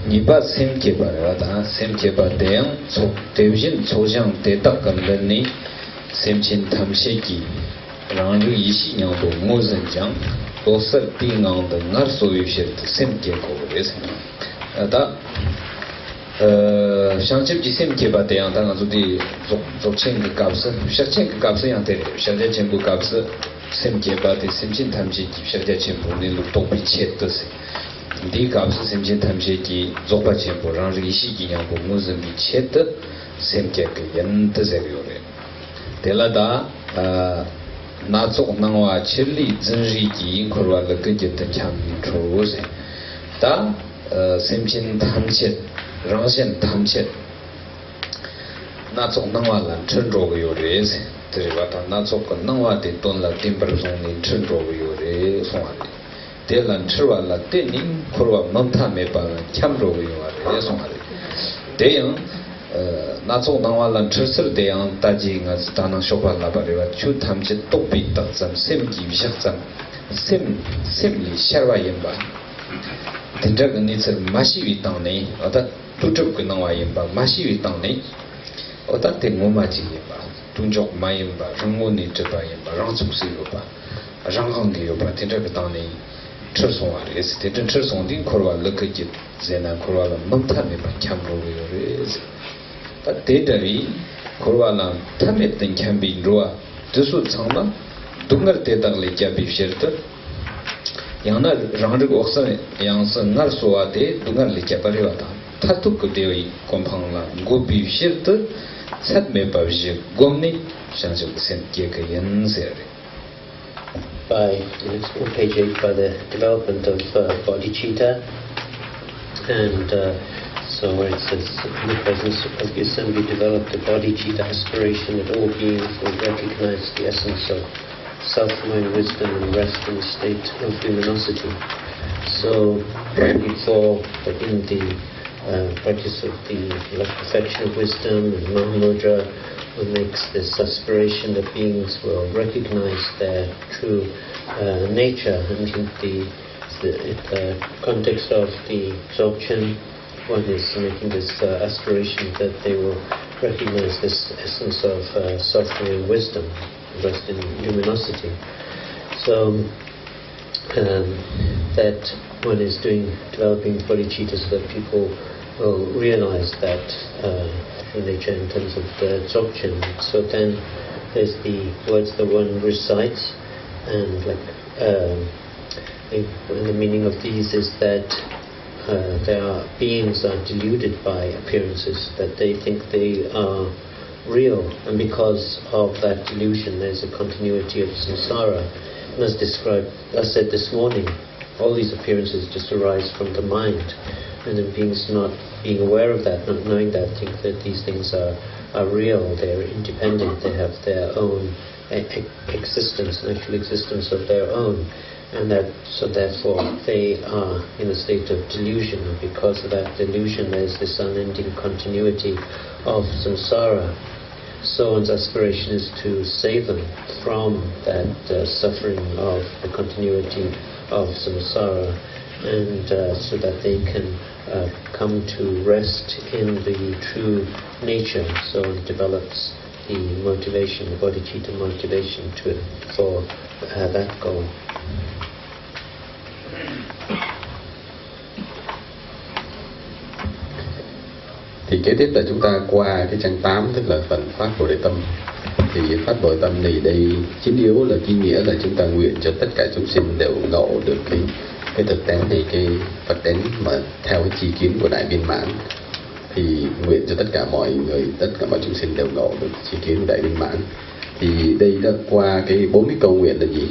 nipa sem kepa rata sem kepa deyang devjin chojang detak kamdani semchin thamshe ki rangru ishi nyangbo ngozan jang dosar ti ngang da ngar soyu shir sem keko res ata shangchip ji sem kepa deyang ta nga zudi zokchen ke kapsa shakchen ke kapsa yang tere shakchen chenpo kapsa sem kepa de semchin thamshe ki shakchen chenpo nilu tokpi chet tase di kapsa semchin thamshe ki zokpa chenpo rangru ishi ki nyangbo ngozan bi chet sem keko yan tase yore tela da na tsok nangwa chili zinri ki korwa la gajit kyam chowo se da semchin thamchet rangchen thamchet na tsok nangwa la chen rogo yore se tere wata na tsok nangwa de ton la timbar zong ni chen rogo yore songa de de lan chirwa la de ning korwa mamta me pa kyam rogo yore songa de de yang na tsok nangwa lan chirsir de yang taji nga zitanang shokwa la barewa chu thamchet tokpi tak zam sem ki vishak zam sem li sharwa yinba tenja ka nitsir mashi wi tang ne oda tuchuk ka nangwa yinba mashi wi tang ne oda te ngoma chi yinba tunjok ma yinba rango ni chiba yinba rang tsuk si yoba rang hang yoba tenja ka tang ne chir songwa res tenja chir song din korwa laka jit zena korwa la mamta me ba kyam rogo yo res ta dedari korwa la tamet den kyam bin roa dusu changma dungar te tak le kya bi shirta yana rangrig oksa yang sa ngar sowa de dungar le kya pare wata tatuk ko dewi kompang la go bi shirta sat me ba ji gomni shangju sen kye ka yan se by on page 8 by the development of bodhicitta and so where it says in the presence of the assembly developed the bodhicitta aspiration that all beings will recognize the essence of self-knowing wisdom and rest in the state of luminosity. So before in the practice of the perfection of wisdom and Mahamudra, one makes this aspiration that beings will recognize their true nature, and in the context of the Dzogchen, one is making this aspiration that they will recognize this essence of self-knowing wisdom, rest in luminosity. So that one is developing bodhicitta so that people will realize that true nature in terms of the Dzogchen. So then there's the words that one recites, and the meaning of these is that beings are deluded by appearances, that they think they are real, and because of that delusion there's a continuity of samsara. And as said this morning, all these appearances just arise from the mind, and then beings not being aware of that, not knowing that, think that these things are real, they're independent, they have their own existence, an actual existence of their own, and so therefore they are in a state of delusion, and because of that delusion there's this unending continuity of samsara. So one's aspiration is to save them from that suffering of the continuity of samsara, and so that they can come to rest in the true nature. So it develops the motivation, the bodhicitta motivation for that goal. Thì kế tiếp là chúng ta qua cái trang 8, tức là phần phát Bồ Đề Tâm. Thì phát Bồ Đề Tâm này đây chính yếu là cái nghĩa là chúng ta nguyện cho tất cả chúng sinh đều ngộ được cái thực tánh này, cái Phật tánh mà theo cái chi kiến của Đại Viên Mãn. Thì nguyện cho tất cả mọi người, tất cả mọi chúng sinh đều ngộ được chi kiến của Đại Viên Mãn. Thì đây đã qua cái 40 câu nguyện là gì?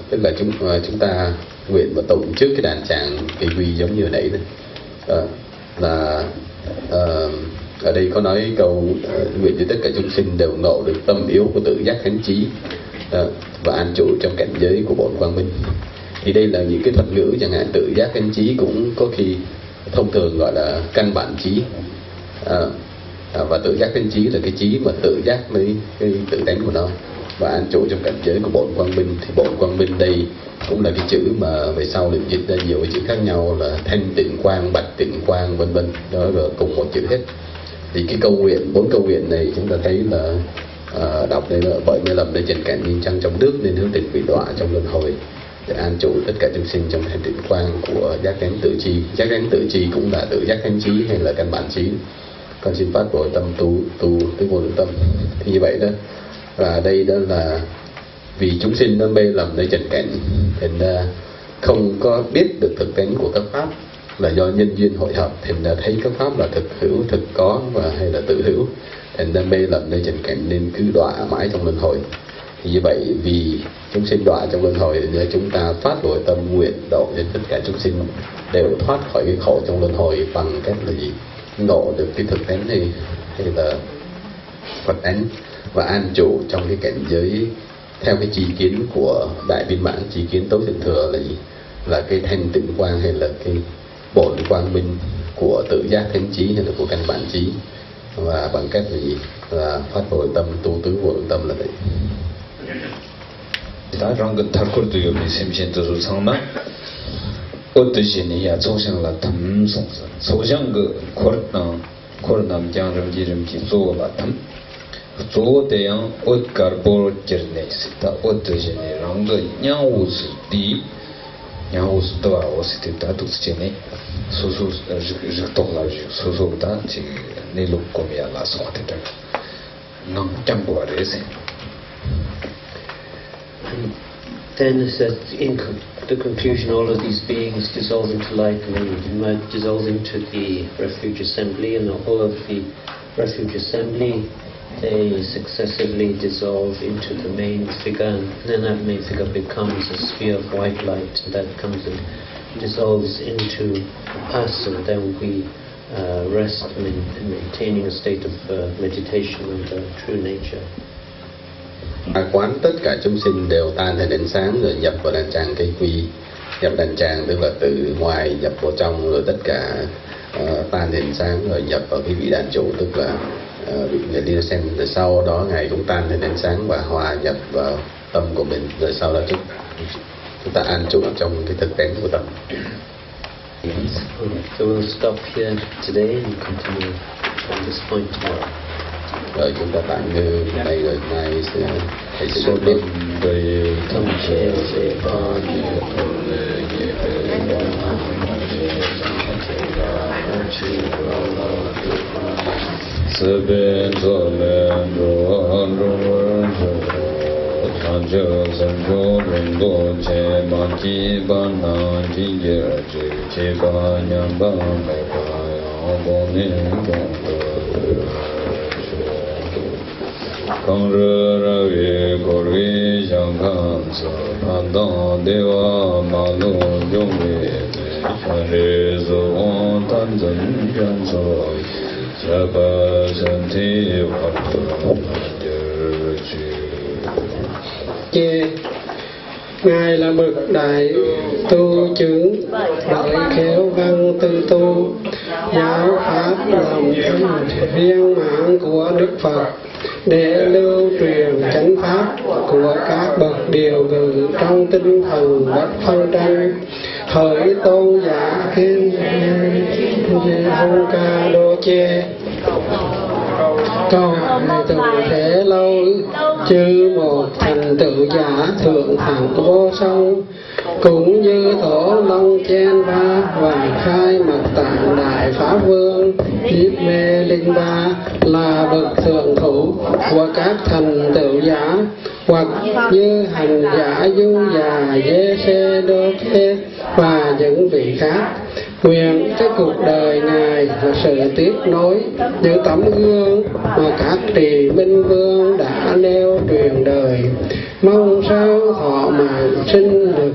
Tức là chúng ta nguyện và tụng trước cái đàn tràng cây quy giống như hồi nãy đấy. Ở đây có nói câu nguyện cho tất cả chúng sinh đều ngộ được tâm yếu của tự giác thánh trí và an trụ trong cảnh giới của bổn quang minh. Thì đây là những cái thuật ngữ, chẳng hạn tự giác thánh trí cũng có khi thông thường gọi là căn bản trí, và tự giác thánh trí là cái trí mà tự giác với cái tự tánh của nó. và an trụ trong cảnh giới của bổn quang minh. Thì bổn quang minh đây cũng là cái chữ mà về sau được dịch ra nhiều cái chữ khác nhau là thanh tịnh quang, bạch tịnh quang, vân vân, đó là cùng một chữ hết. Thì cái câu nguyện, 4 câu nguyện này chúng ta thấy là đọc đây là bởi mê lầm để trần cảnh như trăng trong nước nên hướng tình quỷ đọa trong luân hồi, để an trụ tất cả chúng sinh trong thanh tịnh quang của giác ngắn tự chi. Giác ngắn tự chi cũng là tự giác thánh trí hay là căn bản trí. Con xin phát bồi tâm tu tứ vô lượng tâm. Thì như vậy đó, và đây đó là vì chúng sinh nó mê lầm nơi trần cảnh, thành ra không có biết được thực tánh của các pháp, là do nhân duyên hội hợp, thành ra thấy các pháp là thực hữu, thực có và hay là tự hữu, thành ra mê lầm nơi trần cảnh nên cứ đọa mãi trong luân hồi. Thì như vậy vì chúng sinh đọa trong luân hồi nên chúng ta phát bồi tâm nguyện độ đến tất cả chúng sinh đều thoát khỏi cái khổ trong luân hồi bằng cách là gì? Ngộ được cái thực tánh này hay là Phật tánh, và an trụ trong cái cảnh giới theo cái tri kiến của đại viên mãn, tri kiến tối thượng thừa là gì? Là cái thanh tịnh quang hay là cái bổn quang minh của tự giác thánh trí hay là của căn bản trí, và bằng cách là gì? Là phát bồi tâm tu tứ vô lượng tâm là vậy. 다 랑근 탈코르도 요미 셈신도 상마 어떠시니 야 조상라 탐송선 조상 그 코르남 장름지름 기소와 탐 조대양 옷가르보로 결네시다 어떠시니 랑거 냐우스디 냐우스도와 오스티다 독스제네 소소 적독라지 소소다 지 네로코미야 라소한테 능 장고아레세. Then it says, in the conclusion, all of these beings dissolve into light and dissolve into the refuge assembly, and all of the refuge assembly, they successively dissolve into the main figure, and then that main figure becomes a sphere of white light, and that comes and dissolves into us, and then we rest in maintaining a state of meditation on the true nature. Quán tất cả chúng sinh đều tan thành ánh sáng rồi nhập vào đàn tràng cây quy. Nhập đàn tràng tức là từ ngoài nhập vào trong, rồi tất cả tan thành ánh sáng rồi nhập vào cái vị đàn chủ, tức là vị người liên sen. Rồi sau đó Ngài cũng tan thành ánh sáng và hòa nhập vào tâm của mình. Rồi sau đó chúng ta an trụ trong cái thực tánh của tâm. So we'll stop here today and continue from this point tomorrow. Rồi chúng ta tạm ngư đây, rồi mai thầy sẽ nói tiếp. 강르라위 고리 장간서 판당 대와 마루 용외 현리서 원탄전 변소 자바선티 Ngài là bậc đại tu chứng, đại khéo văn tư tu, giáo pháp lòng thân viên mãn của Đức Phật, để lưu truyền chánh pháp của các bậc điều ngự trong tinh thần bất phân tranh. Hỡi tôn giả khen Ngài Hungkar Dorje, cầu Ngài từ thế lâu chư một thành tựu giả thượng thẳng vô song, cũng như tổ Longchen và khai mật tạng đại pháp vương Diếp Mê Linh Ba là bậc thượng thủ của các thành tựu giả, hoặc như hành giả Du Già Dê Sê Đô Khê và những vị khác. Nguyện cái cuộc đời Ngài là sự tiếp nối những tấm gương mà các trì minh vương đã nêu truyền đời. Mong sao thọ mạng sinh lực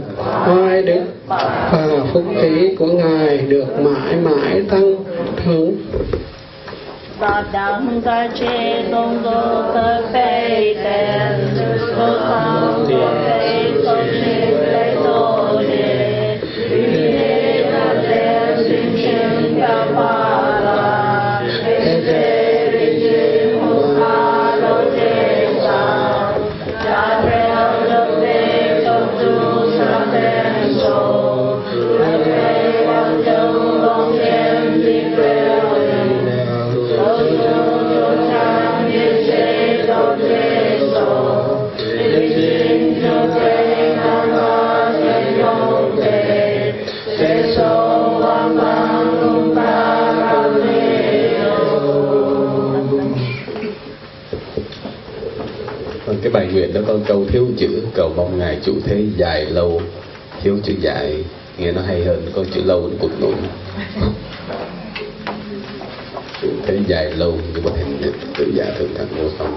oai đức và phúc khí của Ngài được mãi mãi tăng thượng. Badang Dorje Rinpoche cơ phê tên số thang của phê công chế lễ tổ đề vì thế là lễ sinh sinh cao bà là thế thế vì thế Hungkar Dorje sa cái bài nguyện đó có câu thiếu chữ, cầu mong ngài trụ thế dài lâu. Thiếu chữ dài nghe nó hay hơn, có chữ lâu nó cụt nổi. Trụ thế dài lâu như một hình tự giả thượng thắng vô song.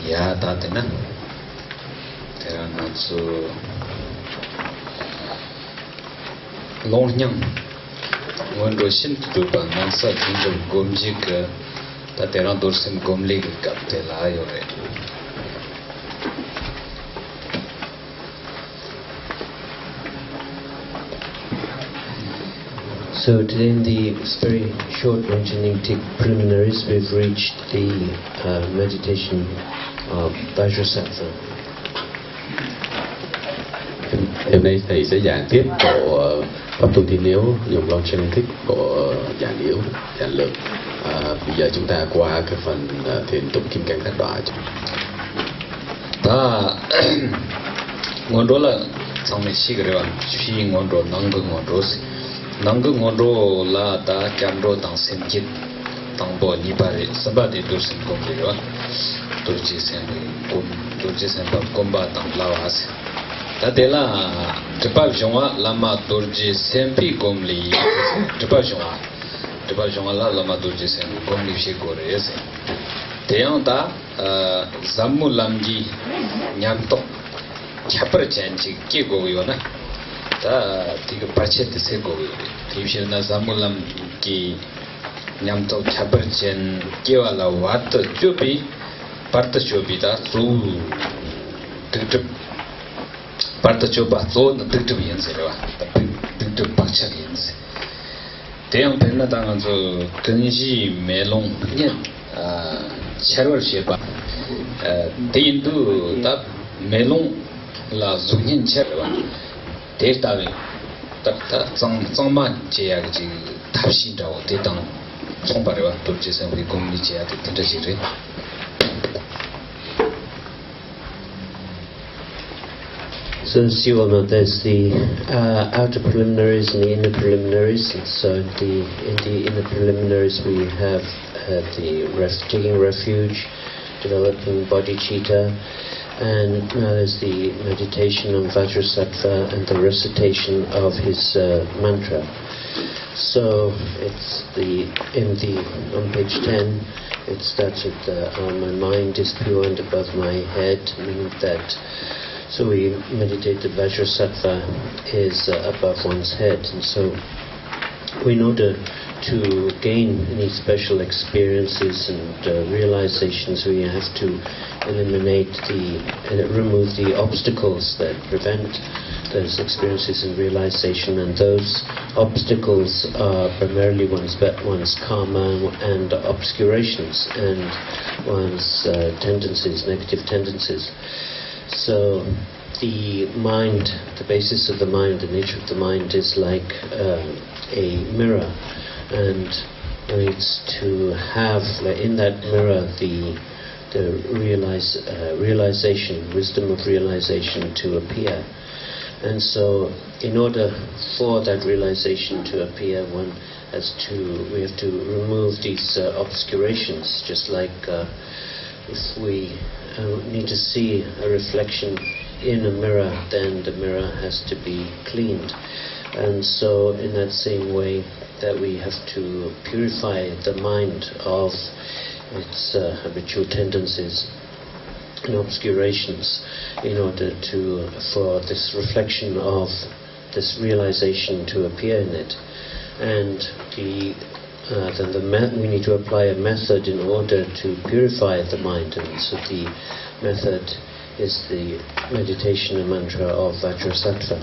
Ya tatena teranatsu Longchen Ngondro Shintuba Nansa Jinjo Gomjik Tateran Dorsim Gomlig Kaptela Yore. So today in the very short Longchen Nyingthig preliminaries, we've reached the meditation of Vairocana. Hôm nay thầy sẽ giảng tiếp bộ pháp tu Tiên Yếu dùng Longchen Nyingthig bộ giảng yếu, giảng lượng. Bây giờ chúng ta qua cái phần thiền tụng kim cang tác đọa. Ta Ngondro là trong này chỉ cái đó, chỉ Ngondro năng cái Ngondro si. Nanga Ngondro la ta Chandro tang senjit tang bo nipare sabade dursin komlewa durji sen komba tang lawas ta dela tripa jongwa lama durji senpi komli tripa jongwa la lama durji sen komli she gore se deyang ta zammu lamji nyamto chapar chanji ke go yo na 다 디가 파체트 세고 디비시나 자물람 기 냠토 차버첸 끼와라 와트 쭈비 파르트 쭈비다 루 득득 파르트 쭈바 조 득득 연세와 득득 박차 연세 대형 벤나 당한서 근시 메롱 년 차월 쉐바 대인도 다 메롱 라 중년 차와 대다위 딱다 정정만 제약이 답신다고 대당 총발과 돌제선 우리 공리 제약 된다지래. So as you all know, there's the outer preliminaries and the inner preliminaries. And so in the inner preliminaries we have the taking refuge, developing bodhicitta, and now there's the meditation on Vajrasattva and the recitation of his mantra. So it's on page 10 it starts with my mind is pure and above my head, meaning that so we meditate that Vajrasattva is above one's head, and so in order to gain any special experiences and realizations, we have to remove the obstacles that prevent those experiences and realization, and those obstacles are primarily one's karma and obscurations and one's tendencies, negative tendencies. So the mind, the basis of the mind, the nature of the mind is like a mirror, and it's to have in that mirror the realization, wisdom of realization to appear. And so, in order for that realization to appear, we have to remove these obscurations. Just like if we need to see a reflection in a mirror, then the mirror has to be cleaned. And so, in that same way, that we have to purify the mind of its habitual tendencies and obscurations in order for this reflection of this realization to appear in it. And then we need to apply a method in order to purify the mind. And so the method is the meditation and mantra of Vajrasattva.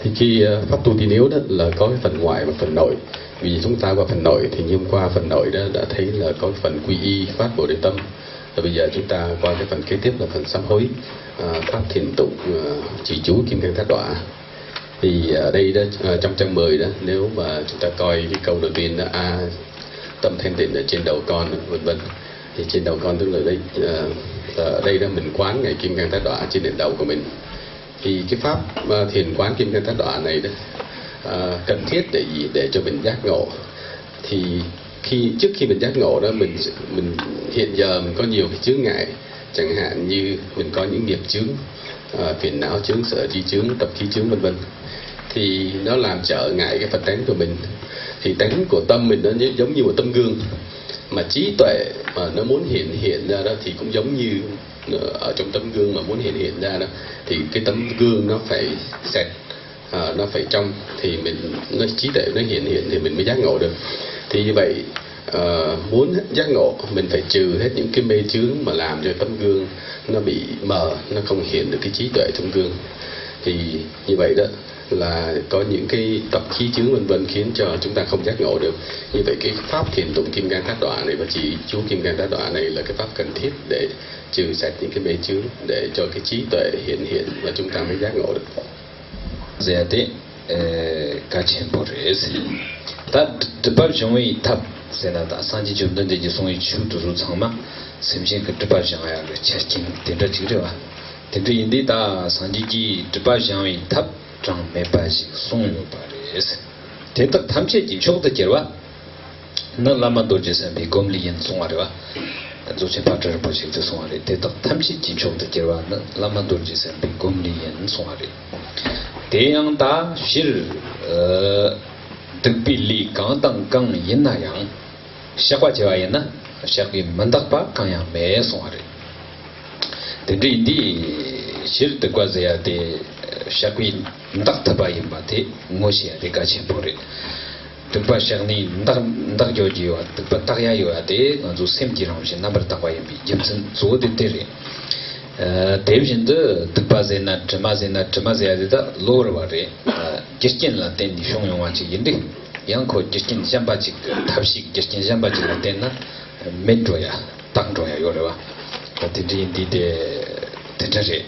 Thì khi pháp tu Tiên Yếu đó là có cái phần ngoại và phần nội. Vì chúng ta qua phần nội thì như hôm qua phần nội đó đã thấy là có phần quy y phát Bồ Đề Tâm. Và bây giờ chúng ta qua cái phần kế tiếp là phần sám hối, pháp thiền tụng, trì chú Kim Cang Thát Đọa. Thì ở đây đó trong trang 10 đó, nếu mà chúng ta coi cái câu đầu tiên đó, tâm thanh tịnh ở trên đầu con, vân vân. Thì trên đầu con tức là đây, ở đây đó mình quán ngày Kim Cang Thát Đọa trên đỉnh đầu của mình. Thì cái pháp thiền quán Kim Cang Thát Đọa này đó cần thiết để gì? Để cho mình giác ngộ. Thì trước khi mình giác ngộ đó, mình hiện giờ mình có nhiều cái chướng ngại, chẳng hạn như mình có những nghiệp chướng, phiền não chướng, sở tri chướng, tập khí chướng, vân vân. Thì nó làm trở ngại cái Phật tánh của mình. Thì tánh của tâm mình nó giống như một tấm gương, mà trí tuệ mà nó muốn hiện ra đó thì cũng giống như ở trong tấm gương mà muốn hiện ra đó, thì cái tấm gương nó phải sạch, nó phải trong, thì nó trí tuệ nó hiện thì mình mới giác ngộ được. Thì như vậy muốn giác ngộ mình phải trừ hết những cái mê chướng mà làm cho tấm gương nó bị mờ, nó không hiện được cái trí tuệ trong gương. Thì như vậy đó là có những cái tập khí chướng vân vân khiến cho chúng ta không giác ngộ được. Như vậy cái pháp thiền tụng Kim Cang Thát Đọa này và chỉ chú Kim Cang Thát Đọa này là cái pháp cần thiết để trừ sạch những cái mê chướng, để cho cái trí tuệ hiện và chúng ta mới giác ngộ được. Zayate kachen bores. Ta dupar jongwi thap senata sanji jumdan de jisongi chu duru changma semshin ka dupar jangaya ga chachin tendra chigrewa. Tendra indi ta sanji ji dupar jangwi thap jang mepa ji songyo bores. Tendra tamche ji chokda jerwa. Na lama dorje sambi gomli yin songwarewa. Zochen Patra Rinpoche de songare. Tendra tamche ji chokda jerwa. Na lama dorje sambi gomli yin songare. Deyang da shir dukbi li gang dang gang yin na yang shakwa jewa yin na shakwi mandakpa gang yang me songare. Dendri indi shir dukwa zaya de shakwi ndak taba yin ba de ngoshi ya de gachen pore. Dukpa shakni ndak joji yo, dukpa takya yo ya de nganzu semji rangshi nabar takwa yin bi jimtsin zo de tere. 대비진도 득바제나 드마제야다 로르바레 지스킨라 텐디 쇼용와치 인데 양코 지스킨 잠바치 탑식 지스킨 잠바치 텐나 멘토야 당조야 요르바 어디디디데 테테레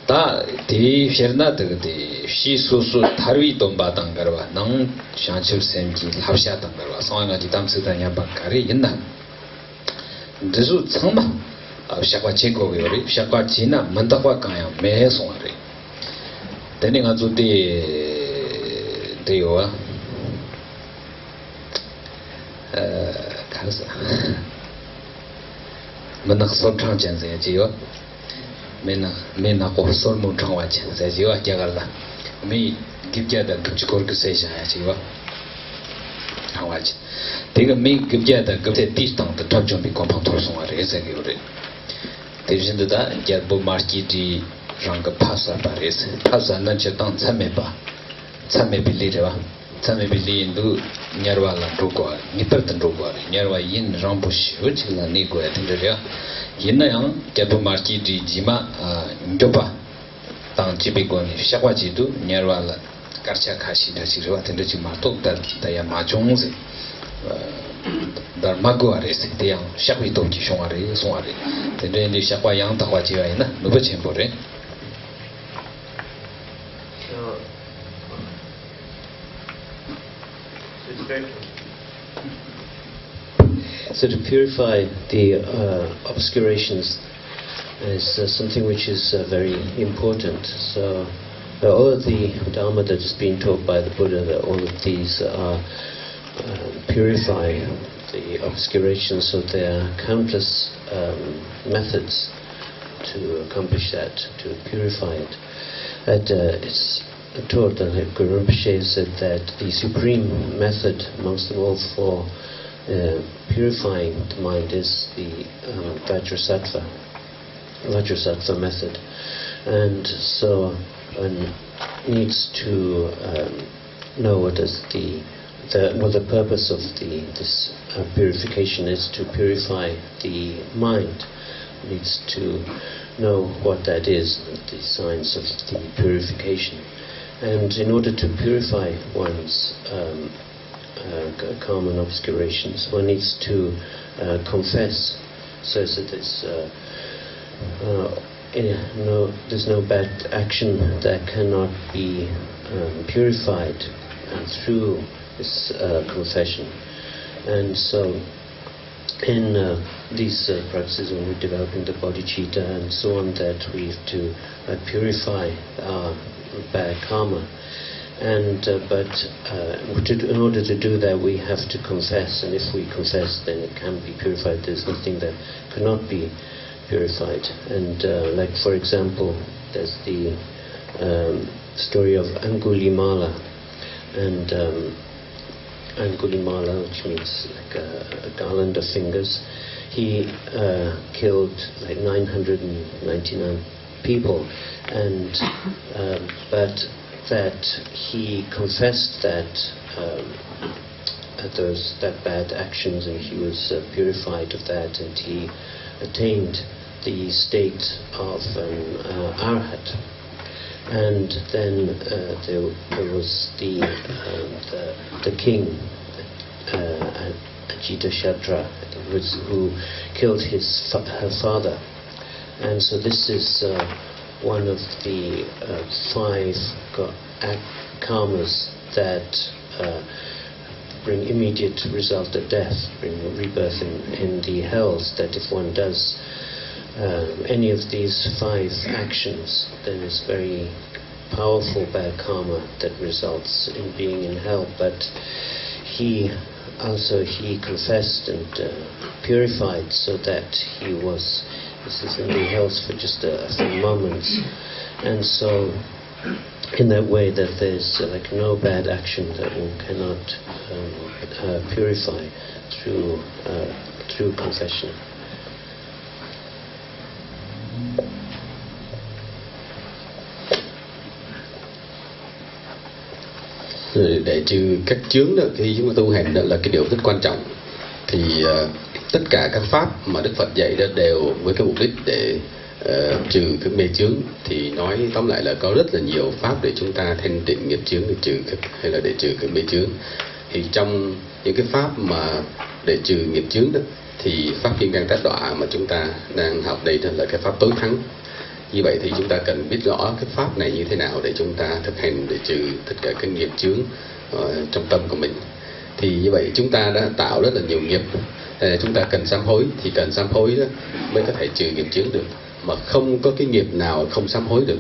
다 디셔나 데데 시소소 타르위 돈바당 가르바 낭 샹칠 셈지 합샤당 가르바 상황가지 담스다냐 바카리 있나 드수 참마 shakwa cheko yore, shakwa china mandakwa kaya me songare. Tene nga zu de yowa karasa manak sol chang chen zaya jiwa me na ko sol mo chang wa chen zaya jiwa jagarla me gibja da gibchikor ke se shaya jiwa hawa chen tega me gibja da gibse tis tang da top chombi kompang tor songare zaya yore. Tejinda jarbo marki di ranga pasa pares. Pasa na chetang tsameba. Tsamebi lirewa. Tsamebi li indu nyarwa la rukwa. Nipertan rukwa. Nyarwa yin rambu shivu chila ni goya tindariya. Yinna yang jarbo marki di jima njopa. Tang jibi goni shakwa jidu nyarwa la karcha kashi da chiriwa tindari martok daya machongze. Dar mago ares te yang shakwi topji shongare songare tende ndi shakwa yang takwa jiwa ina nuba chenpo re So to purify the obscurations is something which is very important. So all of the Dharma that is being taught by the Buddha, that all of these are purify the obscurations. So there are countless methods to accomplish that, to purify it. That it's taught that Guru Rinpoche said that the supreme method amongst them all for purifying the mind is the Vajrasattva method. And so one needs to know what is the purpose of this purification is, to purify the mind. One needs to know what that is, the signs of the purification. And in order to purify one's karma and obscurations, one needs to confess, so that there's no bad action that cannot be purified through this confession. And so in these practices, when we're developing the bodhicitta and so on, that we have to purify our bad karma. And in order to do that, we have to confess, and if we confess, then it can be purified. There's nothing that cannot be purified. And like, for example, there's the story of Angulimala, and Angulimala, which means like a garland of fingers. He killed like 999 people, and but that he confessed that bad actions, and he was purified of that, and he attained the state of an arhat. And then there was the king, Ajitashattra, who killed her father. And so this is one of the 5 karmas that bring immediate result of death, bring rebirth in the hells, that if one does any of these 5 actions, then it's very powerful bad karma that results in being in hell. But he confessed and purified, so that he was in the hells for just a few moments. And so in that way, that there's like no bad action that one cannot purify through confession. Để trừ các chướng đó, khi chúng ta tu hành đó là cái điều rất quan trọng. Thì tất cả các pháp mà Đức Phật dạy đó đều với cái mục đích để trừ các mê chướng. Thì nói tóm lại là có rất là nhiều pháp để chúng ta thanh tịnh nghiệp chướng, hay là để trừ các mê chướng. Thì trong những cái pháp mà để trừ nghiệp chướng đó, thì pháp Kim Cang Tát Đọa mà chúng ta đang học đây đó là cái pháp tối thắng. Như vậy thì chúng ta cần biết rõ cái pháp này như thế nào để chúng ta thực hành để trừ tất cả các nghiệp chướng trong tâm của mình. Thì như vậy chúng ta đã tạo rất là nhiều nghiệp. Chúng ta cần sám hối, thì cần sám hối đó mới có thể trừ nghiệp chướng được. Mà không có cái nghiệp nào không sám hối được.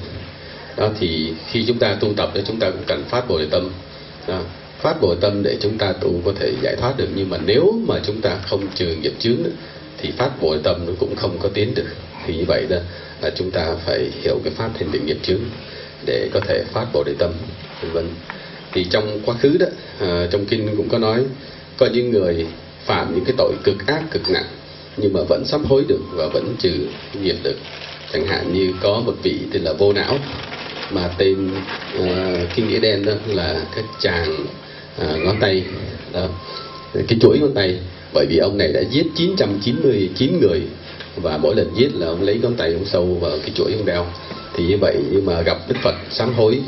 Đó, thì khi chúng ta tu tập, chúng ta cũng cần phát Bồ Đề Tâm. Đó, phát Bồ Đề Tâm để chúng ta tu có thể giải thoát được. Nhưng mà nếu mà chúng ta không trừ nghiệp chướng đó, thì phát Bồ Đề Tâm nó cũng không có tiến được. Thì như vậy đó là chúng ta phải hiểu cái pháp thanh tịnh nghiệp chướng để có thể phát Bồ Đề Tâm, vân. Thì trong quá khứ đó, trong kinh cũng có nói, có những người phạm những cái tội cực ác, cực nặng, nhưng mà vẫn sám hối được và vẫn trừ nghiệp được. Chẳng hạn như có một vị tên là Vô Não, mà tên kinh nghĩa đen đó là các chàng ngón tay đó, cái chuỗi ngón tay. Bởi vì ông này đã giết 999 người, và mỗi lần giết là ông lấy ngón tay ông sâu vào cái chuỗi ông đeo. Thì như vậy, nhưng mà gặp Đức Phật sám hối,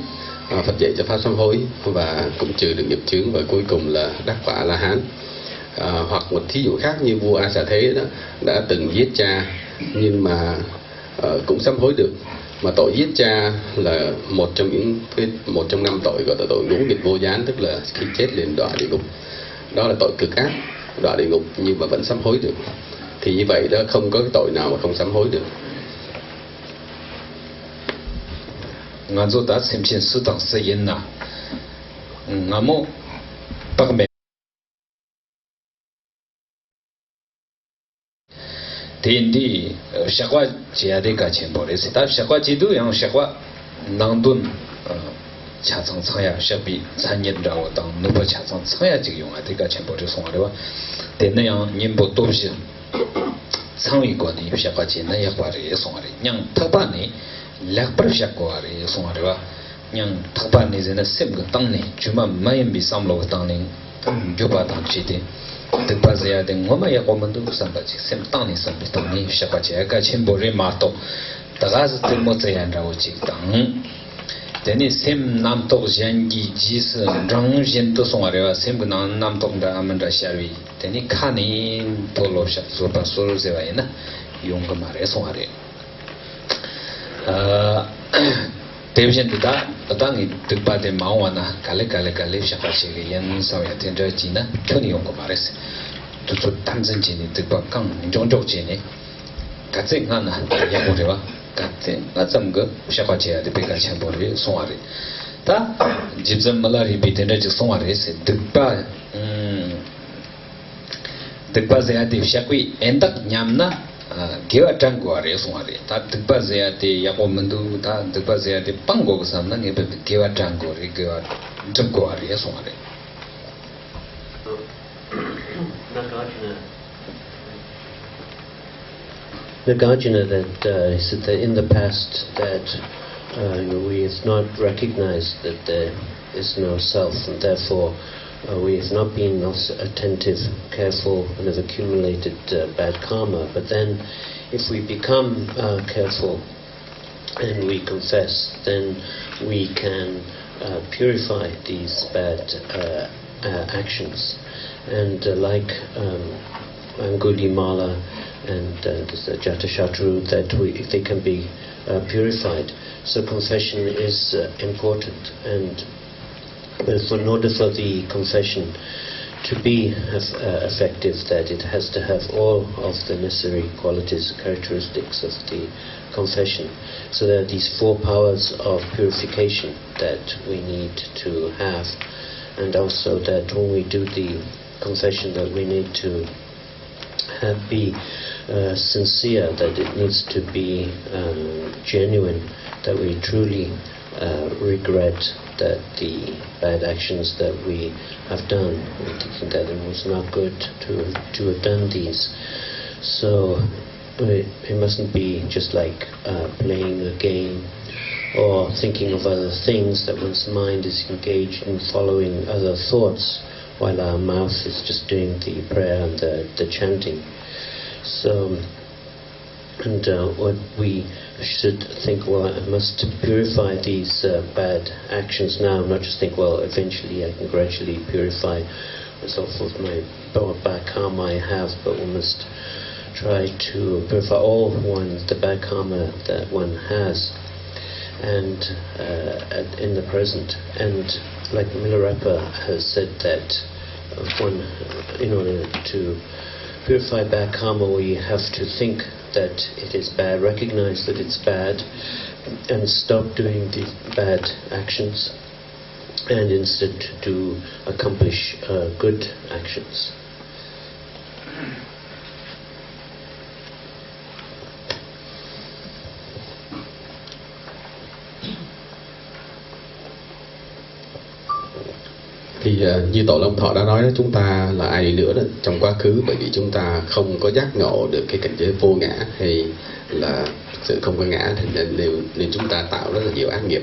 Phật dạy cho pháp sám hối và cũng trừ được nghiệp chướng, và cuối cùng là đắc quả A La Hán. Hoặc một thí dụ khác như vua A Xà Thế đó, đã từng giết cha nhưng mà cũng sám hối được. Mà tội giết cha là một trong 5 tội gọi là tội ngũ nghịch vô gián, tức là khi chết liền đọa địa ngục. Đó là tội cực ác. đọa địa ngục nhưng mà vẫn sám hối được. Thì như vậy đó, không có cái tội nào mà không sám hối được. ngã zo đã xem xin sư tặng sư yên na ngã mô bác mẹ thiên đi shakwa chia đi cả chuyện bảo đấy, ta shakwa chỉ đủ yang shakwa năng đun cha chang chang ya shabi chan yin ra wo dang nu ba cha chang chang ya ji yong a de ka chen bo de song a de ba de na yang yin bo do shi chang yi ko ni shakwa ji na ya ba re song a de nyang thak ba ni lak par shakwa re song a de ba nyang thak ba ni ze na sem ga tang ni chuma ma yin bi sam lo tang ni jo ba tang chi de de ba ze ya de ngoma ya ko man du sam ba ji sem tang ni sam bi tang ni shakwa ji ka chen bo re ma to da ga ze de mo ze yan ra wo ji tang Teni sem nam tok jangi jis rang jen to song arewa sem nam tok da amanda sharwi teni khani to lo sha so pa so ze wa ina yong ga mare song are Devision da da ngi tukpa de mawa na kale sha pa che ge yan sa ya ten ja ji na thoni yong ga mare se tu tu tam zen ji ni tukpa kang jong jong ji ni ka zeng na ya mo de wa na zam ge sha pa che de pe ka chen bo re song are ta jib zam mala ri bi ten de song are se tukpa ze ya de sha kui endak nyam na gewa tang go are song are ta tukpa ze ya de ya ko mendu ta tukpa ze ya de pang go sam na ne be gewa tang go re gewa jum go are song are Nagarjuna that he said that in the past that we have not recognized that there is no self, and therefore we have not been also attentive, careful, and have accumulated bad karma. But then if we become careful and we confess, then we can purify these bad actions. And like Angulimala and Jatashatru, that they can be purified. So confession is important, and in order for the confession to be effective, that it has to have all of the necessary qualities, characteristics of the confession. So there are these 4 powers of purification that we need to have, and also that when we do the confession, that we need to be sincere, that it needs to be genuine, that we truly regret that the bad actions that we have done, thinking that it was not good to have done these. So it mustn't be just like playing a game or thinking of other things, that one's mind is engaged in following other thoughts while our mouth is just doing the prayer and the chanting. So, and what we should think, well, I must purify these bad actions now, not just think, well, eventually I can gradually purify myself with my bad karma I have, but one must try to purify all the bad karma that one has, and in the present. And like Milarepa has said that one, in order to purify bad karma, we have to think that it is bad, recognize that it's bad, and stop doing the bad actions, and instead to accomplish good actions. Thì như Tổ Long Thọ đã nói đó, chúng ta là ai nữa đó trong quá khứ, bởi vì chúng ta không có giác ngộ được cái cảnh giới vô ngã hay là sự không có ngã, thì nên chúng ta tạo rất là nhiều ác nghiệp.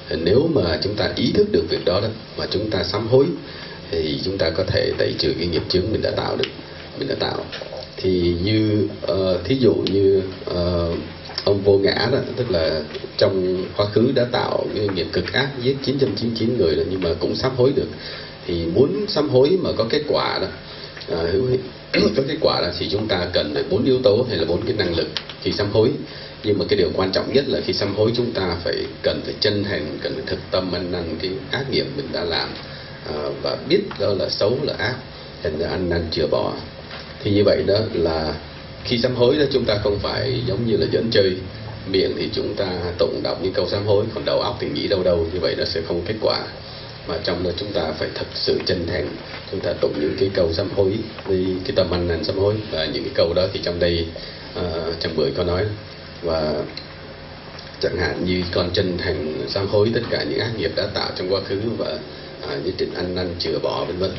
Nếu mà chúng ta ý thức được việc đó mà chúng ta sám hối, thì chúng ta có thể tẩy trừ cái nghiệp chướng mình đã tạo. Thì như thí dụ như ông Vô Ngã đó, tức là trong quá khứ đã tạo cái nghiệp cực ác, giết 999 người đó, nhưng mà cũng sám hối được. Thì muốn sám hối mà có kết quả đó, có kết quả là thì chúng ta cần phải 4 yếu tố hay là 4 cái năng lực khi sám hối. Nhưng mà cái điều quan trọng nhất là khi sám hối chúng ta cần phải chân thành, cần phải thực tâm ăn năn cái ác nghiệp mình đã làm, và biết đó là xấu là ác, thành ra ăn năn chừa bỏ. Thì như vậy đó là khi sám hối đó, chúng ta không phải giống như là dẫn chơi, miệng thì chúng ta tụng đọc những câu sám hối, còn đầu óc thì nghĩ đâu đâu, như vậy nó sẽ không kết quả. Mà trong đó chúng ta phải thật sự chân thành, chúng ta tụng những cái câu sám hối với cái tâm ăn năn sám hối. Và những cái câu đó thì trong đây trong bưởi có nói, và chẳng hạn như con chân thành sám hối tất cả những ác nghiệp đã tạo trong quá khứ và nhất định ăn năn chừa bỏ vân vân.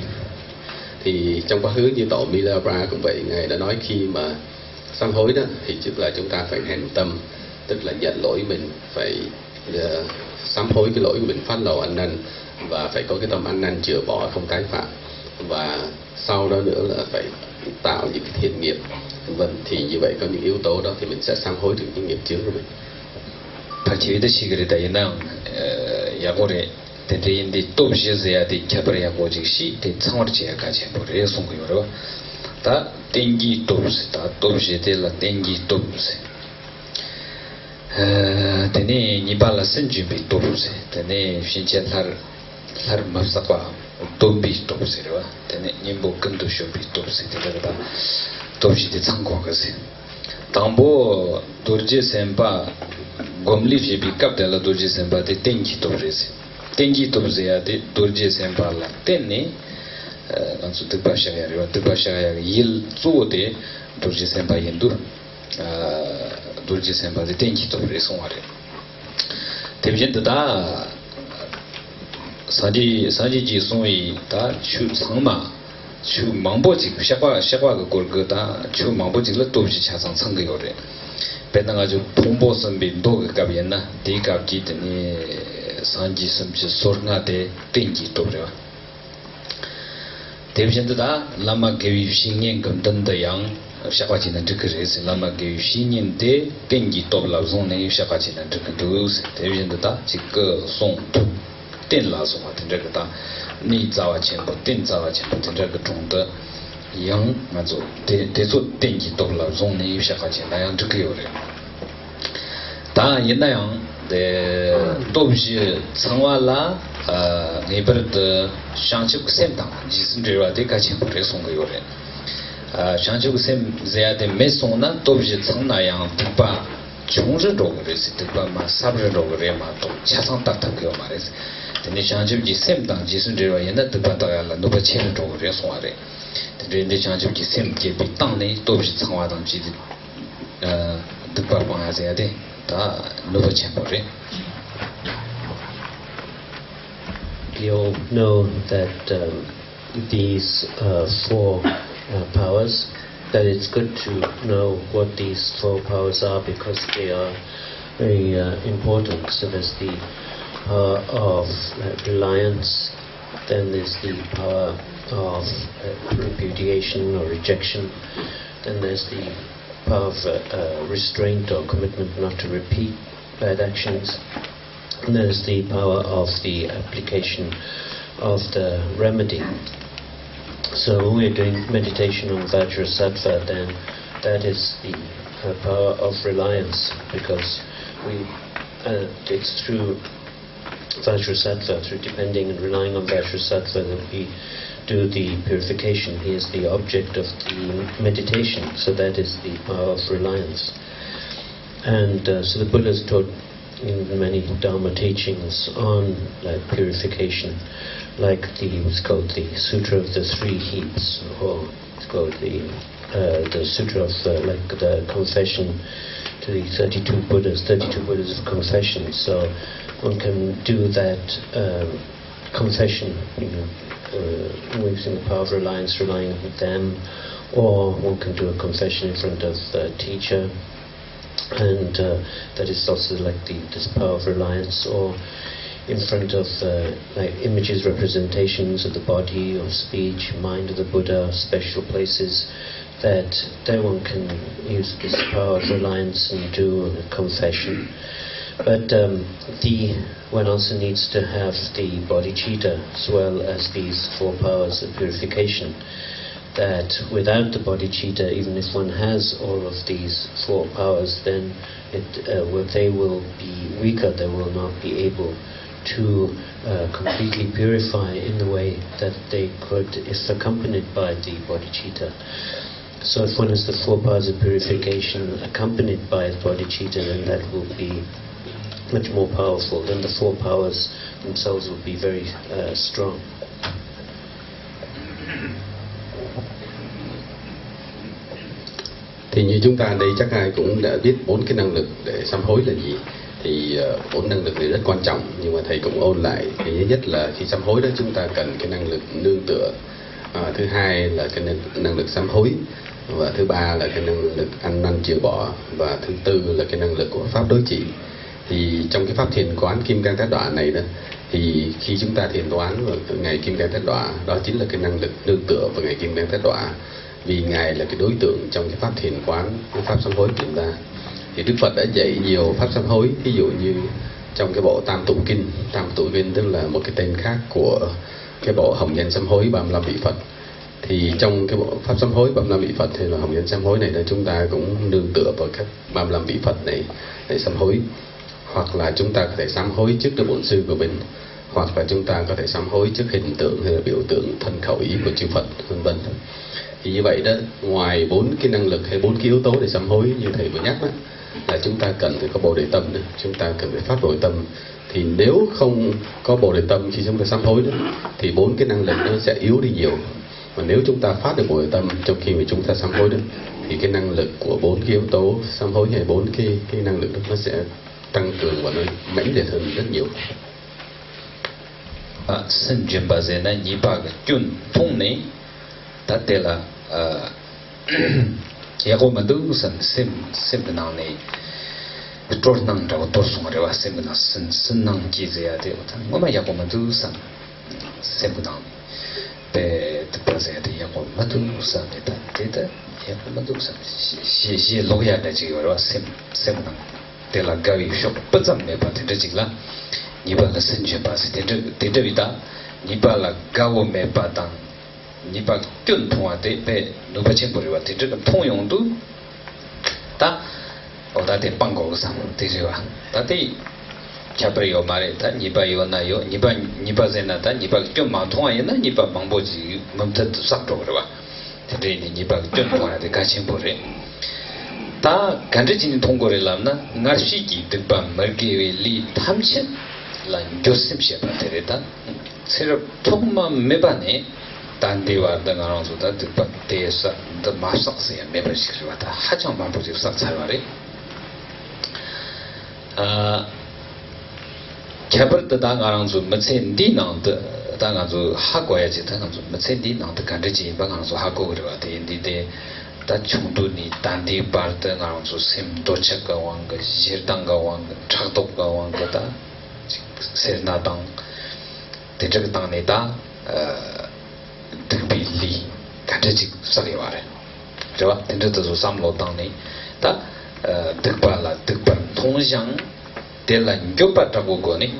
Thì trong quá khứ như tổ Milagra cũng vậy, Ngài đã nói khi mà sám hối đó thì tức là chúng ta phải hành tâm, tức là nhận lỗi mình, phải sám hối cái lỗi của mình, phát lầu ăn năn, và phải có cái tâm ăn năn chừa bỏ không tái phạm. Và sau đó nữa là phải tạo những cái thiện nghiệp vân vân. Thì như vậy có những yếu tố đó thì mình sẽ sám hối được những nghiệp chướng của mình. 파치위드 시그리다 인당 야고레 대대인디 또비제야디 캬브레야 고직시 대 창월지야 가지 보레 송고요로 다 땡기 또스다 또비제텔라 땡기 또스 데네 니발라 선주비 또스 데네 신체탈 살 맙사과 또비 또스레와 데네 님보 근도 쇼비 또스 데르다 또비제 창고가세 당보 도르제 셈바 gomli jebi kapdala dorje semba de tengi tobrese tengi tobzeya de dorje semba la tenne ansu de pasha yil zo de dorje semba yendu dorje semba de tengi tobrese onare tebjen da saji ji soi da chu sangma chu mangbo ji shakwa ga golga da chu mangbo ji la dobji chasang sang yore 배당아주 통보선비 노가갑이나 대갑지더니 산지섬지 소르나데 땡기 또려 대비전도다 라마게위 신년 금던더양 샤과지는 드그레스 라마게위 신년데 땡기 또라존네 샤과지는 드그도스 대비전도다 지거 송투 땡라소 같은 저거다 니자와 첨부 땡자와 첨부 저거 종的yang mazo dezo tengi dobla zone yusha kachi nayang tukiyore ta yinayang de dobji tsangwa la ngebar de shangchuk sem tang jisun dewa de kachi pure songa yore shangchuk sem zeya de me songna dobji tsangnayang tukpa chungzhe dogore si tukpa ma sabzhe dogore ma to chasang tak tak yo mares tene shangchuk ji sem tang jisun dewa yina tukpa daya la nuba chen dogore songare rende chanchib ki sem ke bi tang ne to bi changwa dang ji de pa pa ya ze de ta no ba chen re. You all know that these four powers, that it's good to know what these four powers are because they are very important. So there's the power of reliance, then there's the power of repudiation or rejection, then there's the power of restraint or commitment not to repeat bad actions, and there's the power of the application of the remedy. So when we're doing meditation on Vajrasattva, then that is the power of reliance, because it's through Vajrasattva, through depending and relying on Vajrasattva, that we do the purification. He is the object of the meditation, so that is the power of reliance. And so the Buddha's taught in many Dharma teachings on purification, like what's called the Sutra of the Three Heaps, or it's called the Sutra of the confession to the 32 Buddhas of confession. So one can do that confession, using the power of reliance, relying on them, or one can do a confession in front of the teacher, and that is also this power of reliance, or in front of images, representations of the body or speech, mind of the Buddha, special places, that there one can use this power of reliance and do a confession. But one also needs to have the bodhicitta as well as these four powers of purification. That without the bodhicitta, even if one has all of these four powers, then they will be weaker. They will not be able to completely purify in the way that they could if accompanied by the bodhicitta. So if one has the 4 powers of purification accompanied by the bodhicitta, then that will be much more powerful. Then the 4 powers themselves will be very strong. Thì như chúng ta đây chắc ai cũng đã biết 4 cái năng lực để sám hối là gì. Thì 4 năng lực này rất quan trọng, nhưng mà thầy cũng ôn lại. Cái thứ nhất là khi sám hối đó chúng ta cần cái năng lực nương tựa. Thứ hai là cái năng lực sám hối, và thứ ba là cái năng lực ăn năn chịu bỏ, và thứ tư là cái năng lực của pháp đối trị. Thì trong cái pháp thiền quán Kim Cang Thất Đọa này đó, thì khi chúng ta thiền quán vào ngày Kim Cang Thất Đọa, đó chính là cái năng lực nương tựa vào ngày Kim Cang Thất Đọa, vì ngài là cái đối tượng trong cái pháp thiền quán, cái pháp sám hối của chúng ta. Thì Đức Phật đã dạy nhiều pháp sám hối, ví dụ như trong cái bộ Tam Tụ Kinh tức là một cái tên khác của cái bộ Hồng Danh Sám Hối 35 vị Phật. Thì trong cái bộ pháp sám hối 35 vị Phật hay là Hồng Danh Sám Hối này là chúng ta cũng nương tựa vào các 35 vị Phật này để sám hối. Hoặc là chúng ta có thể sám hối trước Đức Bổn Sư của mình, hoặc là chúng ta có thể sám hối trước hình tượng hay là biểu tượng thân khẩu ý của chư Phật, vân vân. Thì như vậy đó, ngoài 4 cái năng lực hay 4 cái yếu tố để sám hối như thầy vừa nhắc đó, là chúng ta cần phải có bồ đề tâm nữa. Chúng ta cần phải phát bồ đề tâm. Thì nếu không có bồ đề tâm khi chúng ta sám hối đó, thì 4 cái năng lực nó sẽ yếu đi nhiều. Mà nếu chúng ta phát được bồ đề tâm trong khi mà chúng ta sám hối đó, thì cái năng lực của 4 cái yếu tố sám hối hay 4 cái năng lực đó nó sẽ tăng cường và nó mãnh liệt hơn rất nhiều. Sinh chuyển bà dễ là nhị bà cái chuyên thông này ta tê là ya cô mà đúng sẵn xem cái nào này trôi năng trao tốt xuống rồi và xem cái nào sinh năng chi gì à thế mà mà ya cô mà đúng sẵn xem cái nào về tập bà dễ thì ya cô mà đúng sẵn thế ta ya cô mà đúng sẵn xì lôi ya để chỉ rồi và xem cái nào thế là cái shop bất chấp mấy bạn thế chính là nhị bà là sinh chuyển bà sẽ thế vì ta nhị bà là cao mấy bà tăng nhị bà chuyên thông à thế về nụ bà trên bồi và thế cái thông dụng đó ta ở đây thì bằng cổ sang thế rồi ta thì chả phải ở mà đấy ta nhị bà yêu na yêu nhị bà gì na ta nhị bà chuyên mà thông à na nhị bà bằng bộ gì mình thật sắc rồi吧thế thì nhị bà chuyên thông à thế cả trên bồi ta 간지 진이 통고를 남나 나시기 뜻바 멀기 리 탐신 là 조심시에 받으랬다 새로 통만 매반에 단대와 등하면서 다 뜻바 대사 더 마삭스에 매버시를 왔다 하정 말보지 싹살와리 개벌도 당하면서 멋진디 나한테 당하면서 하고야지 당하면서 멋진디 나한테 간지 방하면서 하고 그래와 대인데 다 충분히 단디 발때 나면서 심 도착가 왕가 지당가 왕가 착독가 왕가다 세나당 대적 당내다 특별히 같이 사게 와래 저와 된저도 삼로 당내 다 특발라 특발 통상 될란 교빠다고 거니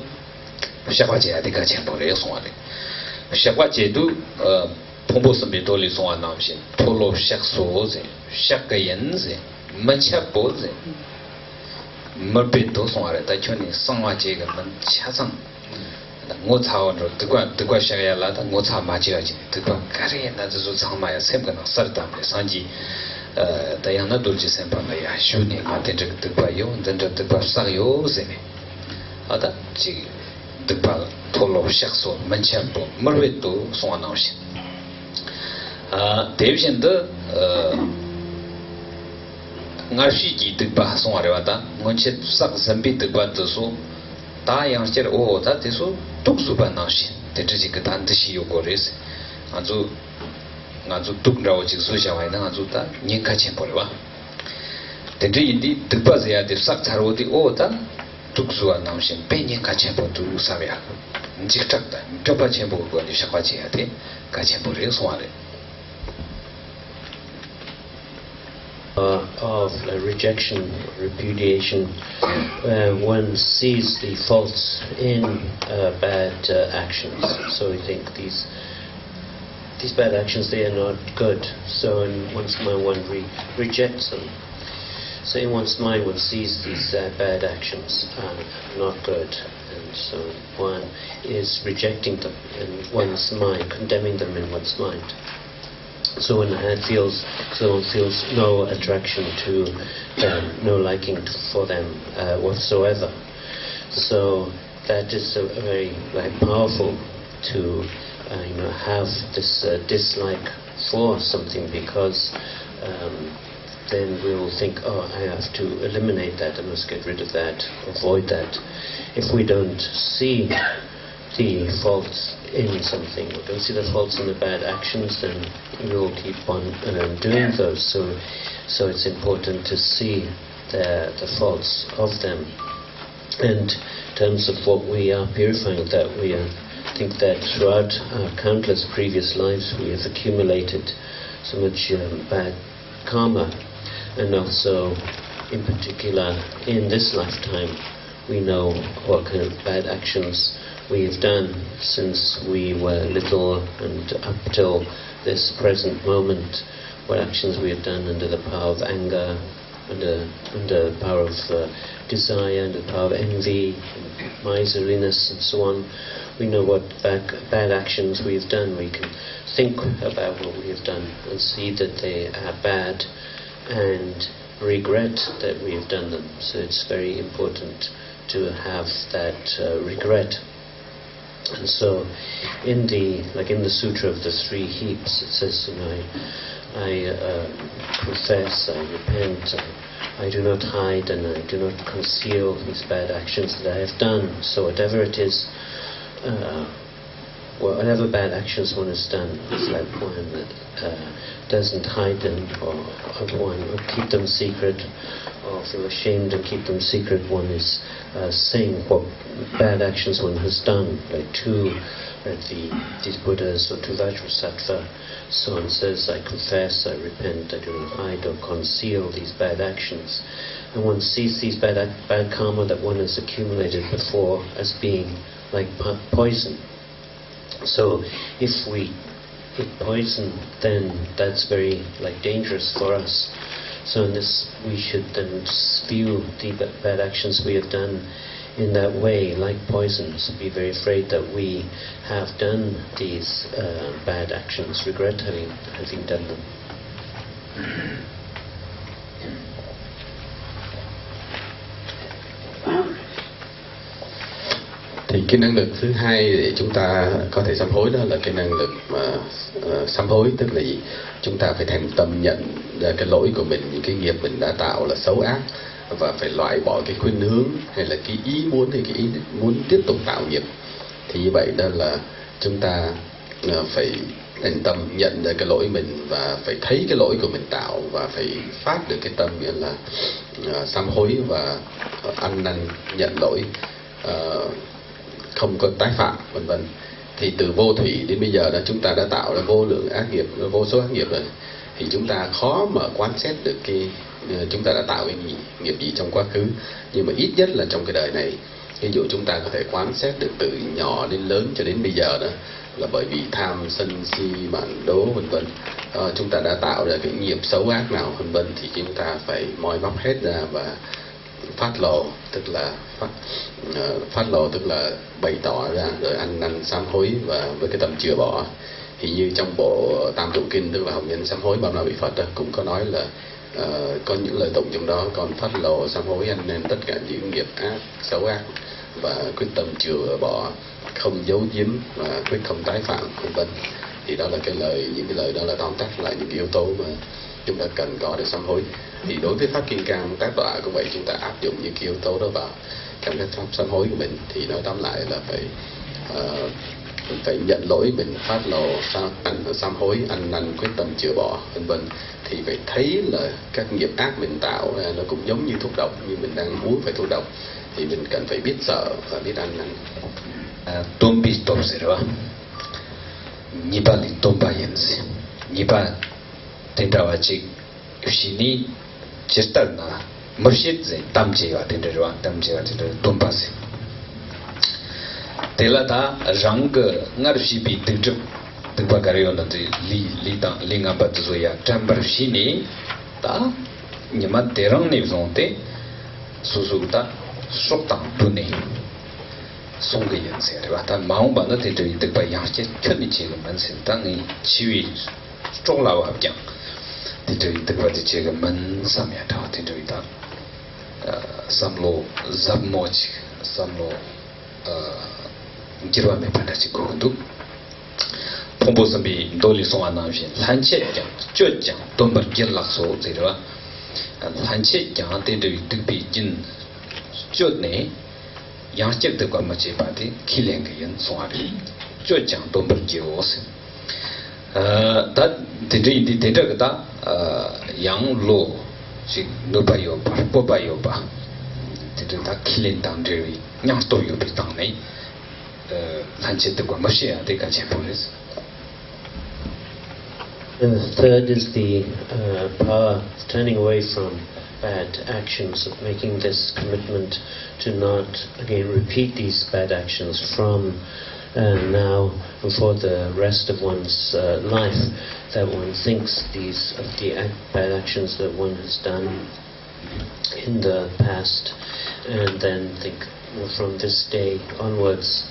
샤과제야 되가 쳔보래 송아래 샤과제도 통보선비 돌리 송아 남신 토로 샥소제 샥가연제 만차보제 머비도 송아래 다 촌이 상화제가 만 차상 ngo차원으로 뜨과 샤야라다 ngo차 맞이야지 뜨과 가래나 저저 상마야 셈가나 설담에 산지 다양한 돌지 셈바야 슈니 마테 뜨과요 전저 뜨과 사요제네 아다 지 뜨과 토로 샥소 만차보 머비도 송아 남신 대비신도 ngārshī tīkpa sōngā rīwa tā ngōnchē sāk sāmbī tīkpa tēsō tā yāngshē rā o tā tēsō tūk sūpa nāngshī tētā jī kā tā ndashī yō kō rēs ngā dzū tūk rā o jī sū shā wāi tā ngā dzū tā nyēng kā chēn pō rīwa tētā yī tī tīkpa zayā tī sāk chā rō tī o tā tūk sūpa nāngshī pē nyēng kā chēn pō tū sā wā njīk chak tā pyo pā chēn pō kō nī shā kwa chē yā tē kā chēn pō rē sōngā rē of rejection, repudiation, one sees the faults in bad actions. So we think these bad actions, they are not good. So in one's mind one rejects them. So in one's mind one sees these bad actions not good. And so one is rejecting them in one's mind, condemning them in one's mind. So one feels no attraction to them, no liking for them whatsoever. So that is a very powerful to have this dislike for something, because then we'll think, oh, I have to eliminate that, I must get rid of that, avoid that. If we don't see the faults in something, we don't see the faults in the bad actions, then we'll keep on doing those. So it's important to see the faults of them. And in terms of what we are purifying, that we think that throughout our countless previous lives we have accumulated so much bad karma, and also in particular in this lifetime we know what kind of bad actions we have done since we were little and up till this present moment, what actions we have done under the power of anger, under the power of desire, under the power of envy, miserliness and so on. We know what bad actions we have done. We can think about what we have done and see that they are bad and regret that we have done them. So it's very important to have that regret. And so in the Sutra of the Three Heaps, it says, I confess, I repent, I do not hide and I do not conceal these bad actions that I have done. So whatever it is, whatever bad actions one has done, is that one that doesn't hide them, or one would keep them secret, or feel ashamed and keep them secret. One is saying what bad actions one has done, like to these Buddhas or to Vajrasattva. So one says, I confess, I repent, I do not hide or conceal these bad actions. And one sees these bad karma that one has accumulated before as being like poison. So if we eat poison, then that's very dangerous for us. So in this, we should then view the bad actions we have done in that way, like poisons. Be very afraid that we have done these bad actions, regret having done them. Thì cái năng lực thứ hai để chúng ta có thể sám hối đó là cái năng lực mà sám hối, tức là gì? Chúng ta phải thành tâm nhận ra cái lỗi của mình, những cái nghiệp mình đã tạo là xấu ác, và phải loại bỏ cái khuynh hướng hay là cái ý muốn hay cái ý muốn tiếp tục tạo nghiệp. Thì như vậy đó là chúng ta phải thành tâm nhận ra cái lỗi mình và phải thấy cái lỗi của mình tạo, và phải phát được cái tâm nghĩa là sám hối và ăn năn nhận lỗi, không có tái phạm, vân vân. Thì từ vô thủy đến bây giờ là chúng ta đã tạo ra vô lượng ác nghiệp, vô số ác nghiệp rồi. Thì chúng ta khó mà quan sát được chúng ta đã tạo cái nghiệp gì trong quá khứ. Nhưng mà ít nhất là trong cái đời này, ví dụ chúng ta có thể quan sát được từ nhỏ đến lớn cho đến bây giờ đó, là bởi vì tham sân si mạn đố vân vân, chúng ta đã tạo ra cái nghiệp xấu ác nào vân vân, thì chúng ta phải moi bóc hết ra và phát lộ, tức là bày tỏ ra, rồi ăn năn sám hối và với cái tâm chừa bỏ. Thì như trong bộ Tam Tụng Kinh, tức là Hồng Nhân Sám Hối Ba La Vị Phật đó, cũng có nói là có những lời tụng trong đó: con phát lộ sám hối ăn năn tất cả những nghiệp ác xấu ác và quyết tâm chừa bỏ, không giấu giếm và quyết không tái phạm, vân vân. Thì đó là những cái lời đó là tóm tắt lại những cái yếu tố mà chúng ta cần có để sám hối. Thì đối với pháp Kim Cang tác tọa cũng vậy, chúng ta áp dụng những cái yếu tố đó vào trong cái pháp sám hối của mình. Thì nói tóm lại là phải nhận lỗi mình, phát lộ sám hối, ăn năn, quyết tâm chữa bỏ, vân vân. Thì phải thấy là các nghiệp ác mình tạo ra nó cũng giống như thuốc độc, như mình đang uống phải thuốc độc, thì mình cần phải biết sợ và biết ăn năn. Tombi topsirwa nipa li tomba yensi nipa tendawa chik ushini chistar na murshid ze tamchewa tendawa tomba se tela ta rang ngarshi bi tengchup tengpa karyo na li nga bat zo ya tambar shini ta nyama terang ne zonte susu ta sok tang tu ne song ge yin se ba ta maung ba na te de de ba yang che chön ni che ge man sen tang ni chi wi zhong lao hab jiang de de ba de che ge man sam ya da de de da sam lo zab mo chi sam lo jirwa me pa da chi ko du Pombo sambi doli song anam shin lanche jang jo jang dombar gir lak so zirwa lanche jang te de tikpi jin jo ne yang chek de kwa ma che ba de kileng ge yin song ari jo jang dombar gir o se da de ga da yang lo chi no ba yo ba po ba yo ba de da kileng dang de wi nyang to yo bi dang nei lanche de kwa ma she de ka che po res. And the third is the power, turning away from bad actions, of making this commitment to not again repeat these bad actions from now and for the rest of one's life, that one thinks these of the bad actions that one has done in the past, and then think, well, from this day onwards,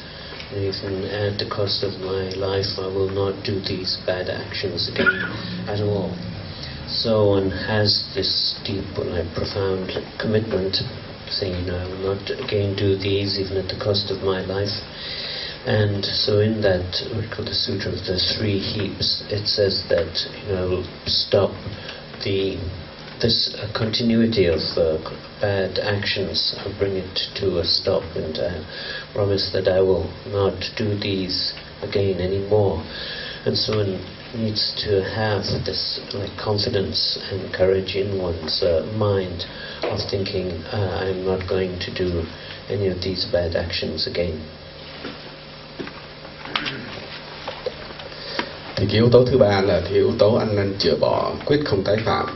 even at the cost of my life, I will not do these bad actions again at all. So one has this deep, profound commitment, saying, I will not again do these, even at the cost of my life. And so in that, what we call the Sutra of the Three Heaps, it says that, stop this continuity of bad actions, bring it to a stop, and promise that I will not do these again anymore. And so one needs to have this confidence and courage in one's mind of thinking, I'm not going to do any of these bad actions again. Thì cái yếu tố thứ ba là cái yếu tố ăn năn chữa bỏ, quyết không tái phạm.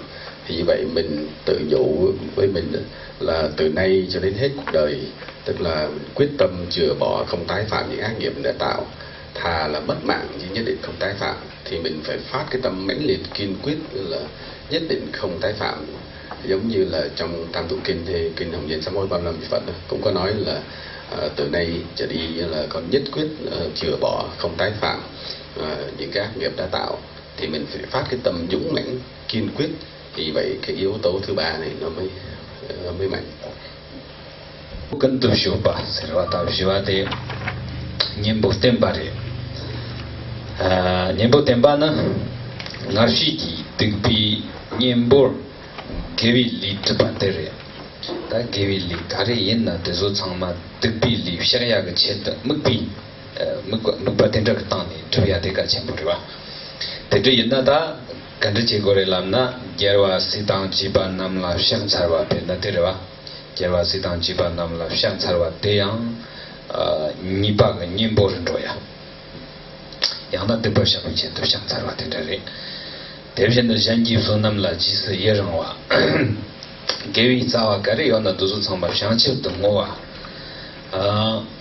Thì vậy mình tự nhủ với mình là từ nay cho đến hết cuộc đời, tức là quyết tâm chữa bỏ không tái phạm những ác nghiệp đã tạo, thà là mất mạng nhưng nhất định không tái phạm. Thì mình phải phát cái tâm mãnh liệt kiên quyết là nhất định không tái phạm. Giống như là trong Tam Tụng Kinh thì Kinh Hồng Diên Sám Hối 35 vị Phật cũng có nói là từ nay trở đi là con nhất quyết chữa bỏ không tái phạm những cái ác nghiệp đã tạo. Thì mình phải phát cái tâm dũng mãnh kiên quyết. Thì vậy cái yếu tố thứ ba này nó mới mạnh. Cần tu sửa ba, sẽ là tạo sửa để nhiệm vụ tem ba đấy. Nhiệm vụ tem ba nó ngã sĩ kỳ tự bị nhiệm vụ kế vị lý tập bản đấy. Ta kế vị lý cái này yên là từ số sang mà tự bị lý sẽ là cái chết mức bị mức bắt tên ra cái tăng này chủ yếu để cái chuyện bồi ba. Thế cho yên là ta cần chỉ có để làm na gerwa sitang jiban nam la shang charwa pe na terwa gerwa sitang jiban nam la shang charwa te yang ni ba ga nim bo ren ro ya yang na de ba shang chen to shang charwa te de de shen de shan ji so nam la ji se ye rang wa ge wi za wa ga re yo na du su chang ba shang chi de ngo wa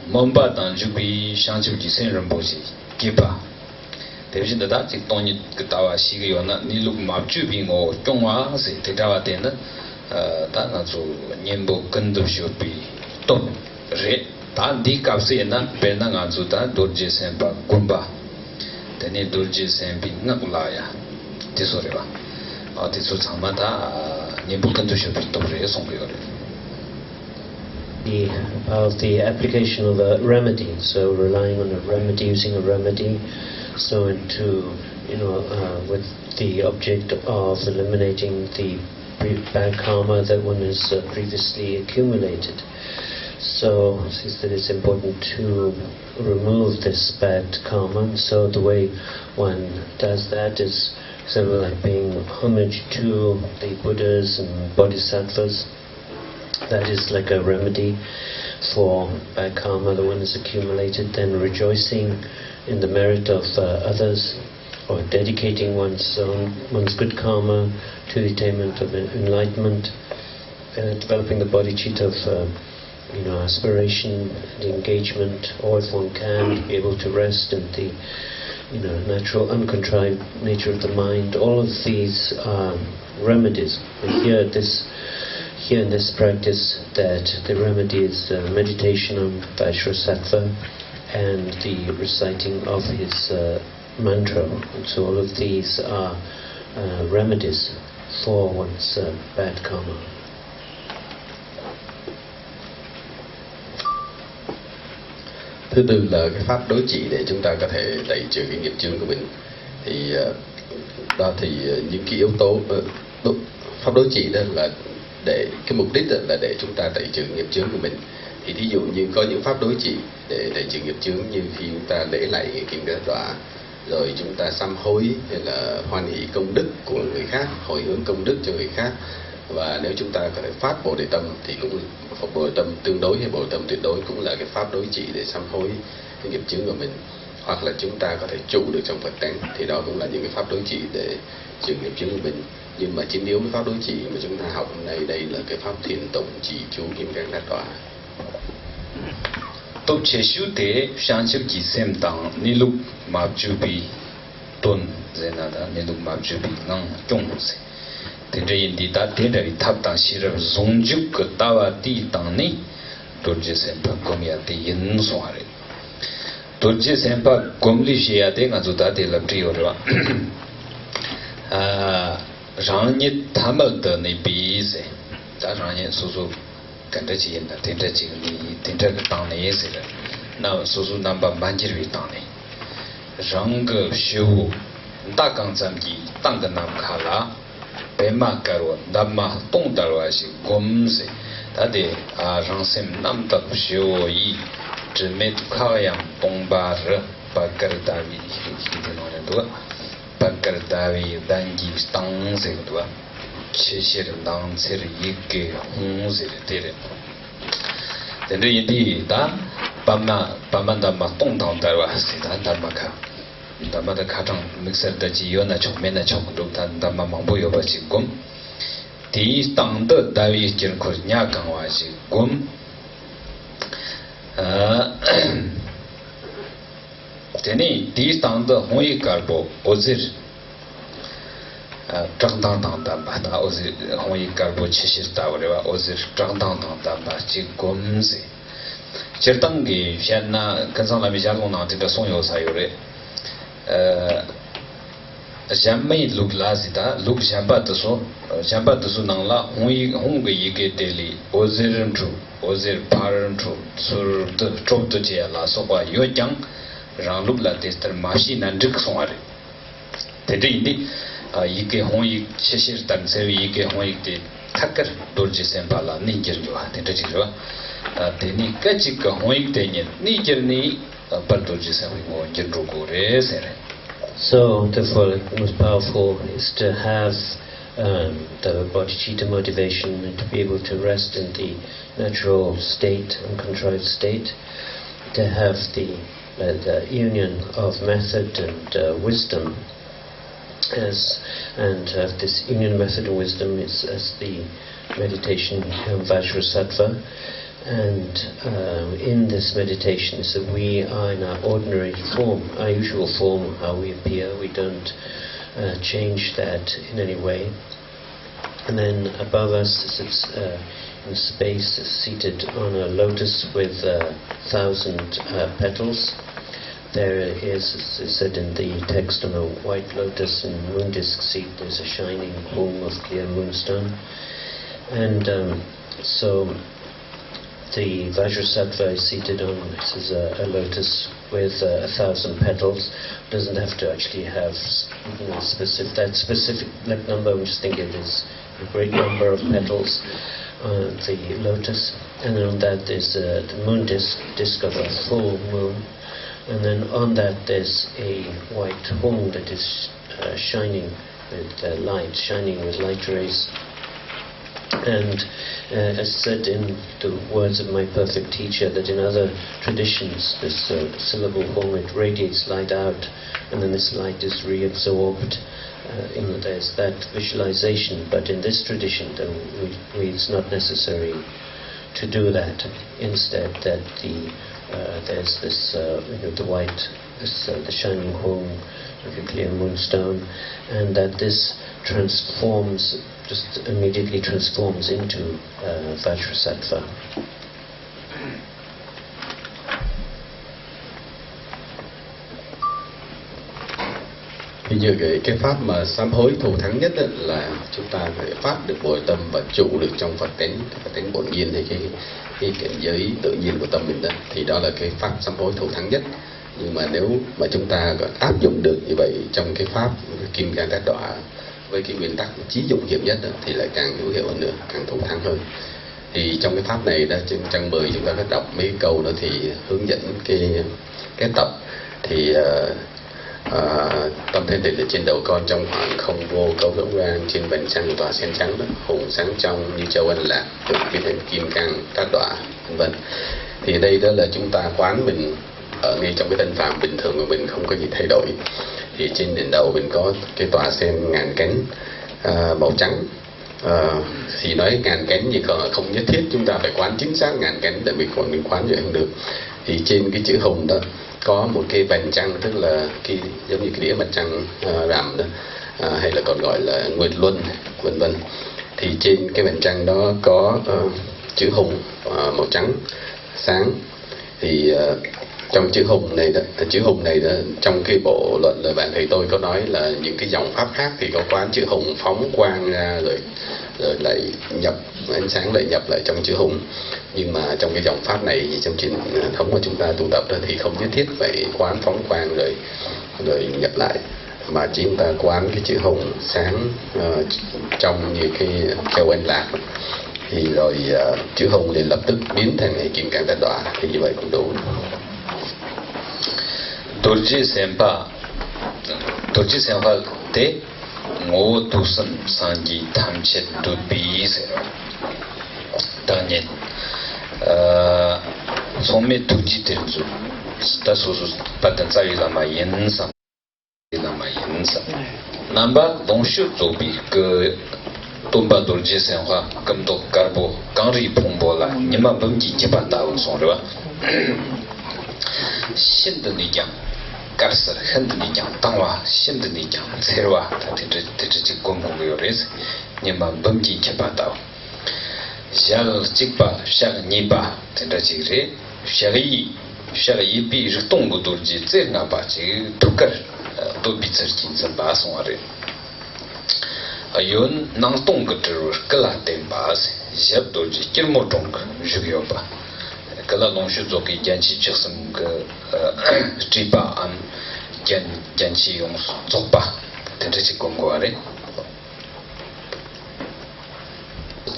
mom ba dan ju bi shang chi ji sen ren bo ji ge ba 대신 다 직 돈이 그다와 시기요나 니룩 마주빙고 종화세 대다와 되는 다나주 년보 근도쇼비 또레 단디 값이나 배나가주다 도르제 셈바 군바 데니 도르제 셈비 나불라야 디소레바 디소 참마다 년보 근도쇼비 또레 송비요레. Of the application of a remedy, so relying on a remedy, using a remedy, so into with the object of eliminating the bad karma that one has previously accumulated. So it says that it's important to remove this bad karma. So the way one does that is sort of like paying homage to the Buddhas and Bodhisattvas. That is like a remedy for bad karma that one has accumulated. Then rejoicing in the merit of others, or dedicating one's good karma to the attainment of enlightenment, developing the bodhicitta of aspiration and engagement, or if one can, be able to rest in the natural uncontrived nature of the mind. All of these are remedies. And here here in this practice that the remedy is meditation on Vairocana and the reciting of his mantra. And so all of these are remedies for one's bad karma. Thứ tư là cái pháp đối trị để chúng ta có thể tẩy trừ cái nghiệp chướng của mình. Thì đó thì những cái yếu tố pháp đối trị đó là để cái mục đích là để chúng ta tẩy trừ nghiệp chướng của mình. Thì thí dụ như có những pháp đối trị để tẩy trừ nghiệp chướng như khi chúng ta lễ lạy kinh Đế Tọa, rồi chúng ta sám hối hay là hoan hỷ công đức của người khác, hồi hướng công đức cho người khác. Và nếu chúng ta có thể phát Bồ Đề Tâm thì cũng Bồ Đề Tâm tương đối hay Bồ Đề Tâm tuyệt đối cũng là cái pháp đối trị để sám hối cái nghiệp chướng của mình. Hoặc là chúng ta có thể trụ được trong Phật tánh thì đó cũng là những cái pháp đối trị để trừ nghiệp chướng của mình. Nhưng mà chính yếu cái pháp đối trị mà chúng ta học hôm nay đây là cái pháp thiền tụng trì chú kim cang đa tọa. Tốt chế siêu tế sáng chấp kỳ xem tăng ni lúc mạc chú bì tuần dễ nà đá ni lúc mạc chú bì ngang chung dễ. Thế ra yên đi ta thế ra tháp tăng xí ra dùng chúc cơ tawa ti tăng ni tốt chế xem pa gom ya ti yin xóa rì. Tốt chế xem pa gom li xí ya te ngā dù ta te lập tri yo rwa. Rāng nhé thāmal tā nī bī sē, tā rāng nhé sū sū kāntā chī yin tā, tēntā chī nī, tēntā kā tāng nī sē rā, nā sū sū nāmbā māñjir wī tāng nī. Rāng kā shū, ndā kāng tsam kī, tāng kā nām khā lā, bē mā kā rwa, ndā mā tōng tā rwa shī, gōm sē, tā tē rāng sēm nām tā ku shū yī, chī mē tu khā yāng tōng bā rā, bā kā rā tā wī, hī tē nō rā tuwa. Bakar dawi dangi stang se kutwa cheshir dang ser yike hung se tere tende yindi da pama dhamma tong tang darwa se da dhamma da khatang mixer da ji yo na chok me na chok du da dhamma mangbo yo ba chi gum di stang da dawi jir khur nya kang wa chi gum teni di stang da hoi karbo ozir trăng tang tang tam ba ta ozir hoi karbo chishir ta wore wa ozir trăng tang tang tam ba chi gom se chir tang gi shan na kansang la mi ja long na de song yo sa yo re jamais luk la sita luk jamba de so nang la hoi hong ge yi ge de li ozir tru ozir par tru sur de chop de che la so ba yo jang rang lup la tester mashi nan dik song are te de indi yike hong yik shishir tan sewi yike hong yik te thakar dorje sempa la ni jer yo te de jiro te ni ka chik ka hong yik te ni jer ni par dorje sewi mo jer ro go re se re. So therefore the most powerful is to have the bodhicitta motivation and to be able to rest in the natural state, uncontrived state, to have the union of method and wisdom, and this union method and wisdom is as the meditation of Vairocana, and in this meditation is that we are in our ordinary form, our usual form, how we appear. We don't change that in any way. And then above us is in space, seated on a lotus with 1,000 petals. There is, as is said in the text, on a white lotus in moon disk seat, there's a shining home of clear moonstone. And so the Vajrasattva is seated on, this is a lotus with 1,000 petals. Doesn't have to actually have specific number. I'm just thinking it is a great number of petals. The lotus, and then on that there's the moon disk of a full moon, and then on that there's a white home that is shining with light, shining with light rays. And as said in the words of my perfect teacher, that in other traditions this syllable home, it radiates light out, and then this light is reabsorbed. There's that visualization, but in this tradition it's not necessary to do that. Instead, that there's this the white, the shining home like a clear moonstone, and that this transforms, just immediately transforms into Vajrasattva. Thì như cái pháp mà sám hối thù thắng nhất là chúng ta phải phát được bồi tâm và trụ được trong Phật tánh bổn nhiên, thì cái cảnh giới tự nhiên của tâm mình đó, thì đó là cái pháp sám hối thù thắng nhất. Nhưng mà nếu mà chúng ta áp dụng được như vậy trong cái pháp Kim Cang Tát Đọa với cái nguyên tắc chí dụng hiểm nhất đó, thì lại càng hữu hiệu hơn nữa, càng thù thắng hơn. Thì trong cái pháp này đó, trên trang 10 chúng ta có đọc mấy câu đó thì hướng dẫn cái tập thì tâm thanh tịnh ở trên đầu con trong khoảng không vô câu rỗng rang, trên vành trăng tỏa sen trắng đó, hùng sáng trong như châu An Lạc, được biến thành Kim Cang Tát Đọa, vân. Thì đây đó là chúng ta quán mình ở ngay trong cái thân phàm bình thường của mình, không có gì thay đổi. Thì trên đỉnh đầu mình có cái tỏa sen ngàn cánh màu trắng. Thì nói ngàn cánh thì không nhất thiết chúng ta phải quán chính xác ngàn cánh để mình quán vậy không được. Thì trên cái chữ hùng đó có một cái vành trăng, tức là cái giống như cái đĩa mặt trăng rằm đó, hay là còn gọi là nguyệt luân, vân vân. Thì trên cái vành trăng đó có chữ hùng màu trắng sáng. Thì trong chữ hùng này đó, trong cái bộ luận lời bạn thầy tôi có nói là những cái dòng pháp khác thì có quán chữ hùng phóng quang ra rồi lại nhập ánh sáng, lại nhập lại trong chữ hùng. Nhưng mà trong cái dòng pháp này thì trong truyền thống mà chúng ta tu tập đó thì không nhất thiết phải quán phóng quang rồi nhập lại, mà chỉ chúng ta quán cái chữ hùng sáng trong như cái kêu An Lạc, thì rồi chữ hùng liền lập tức biến thành cái Kim Cang Tát Đọa, thì như vậy cũng đủ. Dorje Senpa te ngô tu san sanji tham chet tu bi se danyen somme tu ji tenzu sta sosu patan sai lama yensa namba longshu zobi ke tomba Dorje Senpa kamdo karbo kangri pongbo la nima bamji jepa taun sonrewa 신드니 장 가르스 흔드니 장 당와 신드니 장 세르와 다티지 공공요레스 니마 범지 쳬바다 샤르 찍바 샤르 니바 텐다지레 샤르이 비 르동부 돌지 제나바지 두커 도비츠진 선바송아레 아yon 낭동거들 끌라덴바스 샤도지 길모동 주요바 그라 농슈 조기 잔치 즉슨 그 지바 안 잔치 용 조바 텐트지 공고아래.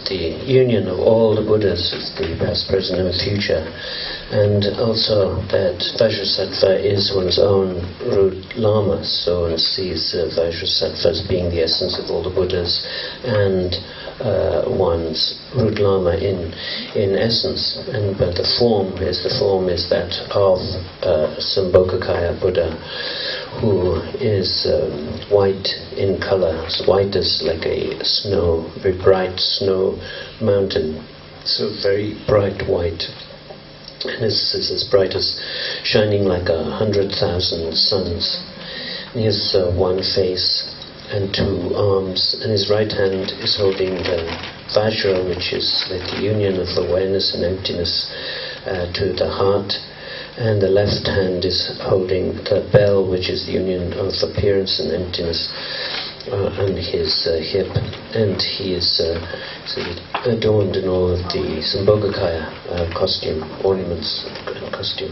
The union of all the Buddhas, the past, present and future, and also that Vajrasattva is one's own root Lama, so one sees Vajrasattva as being the essence of all the Buddhas, and one's root Lama in essence, but the form is that of Sambhogakaya Buddha, who is white in color, white as like a snow, very bright snow mountain, so very bright white, and is as bright as shining like 100,000 suns. And he has one face and two arms, and his right hand is holding the Vajra, which is like the union of awareness and emptiness to the heart, and the left hand is holding the bell, which is the union of appearance and emptiness, and his hip, and he is adorned in all of the Sambhogakaya costume, ornaments and costume.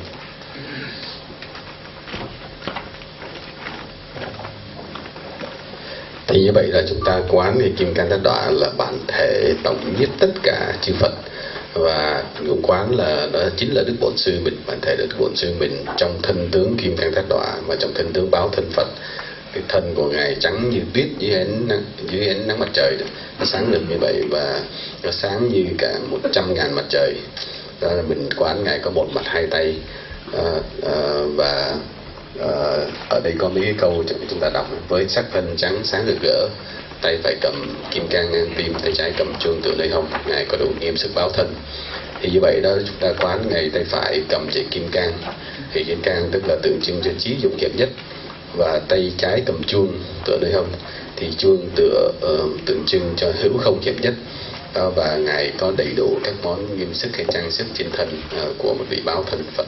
Thì như vậy là chúng ta quán cái Kim Cang Tát Đọa là bản thể tổng nhất tất cả chư Phật, và cũng quán là đó chính là Đức Bổn Sư mình, bản thể Đức Bổn Sư mình trong thân tướng Kim Cang Tát Đọa, và trong thân tướng báo thân Phật. Cái thân của Ngài trắng như tuyết dưới ánh nắng mặt trời đó. Nó sáng được như vậy, và nó sáng như cả 100.000 mặt trời. Đó là mình quán Ngài có một mặt hai tay, và ở đây có mấy cái câu chúng ta đọc: với sắc thân trắng sáng rực rỡ, tay phải cầm kim cang ngang tim, tay trái cầm chuông tựa nơi hông, Ngài có đủ nghiêm sức báo thân. Thì như vậy đó, chúng ta quán Ngài tay phải cầm chỉ kim cang, thì kim cang tức là tượng trưng cho trí dụng hiệp nhất, và tay trái cầm chuông tựa nơi hông, thì chuông tượng trưng cho hữu không hiệp nhất, và ngài có đầy đủ các món nghiêm sức hay trang sức trên thân của một vị báo thân Phật.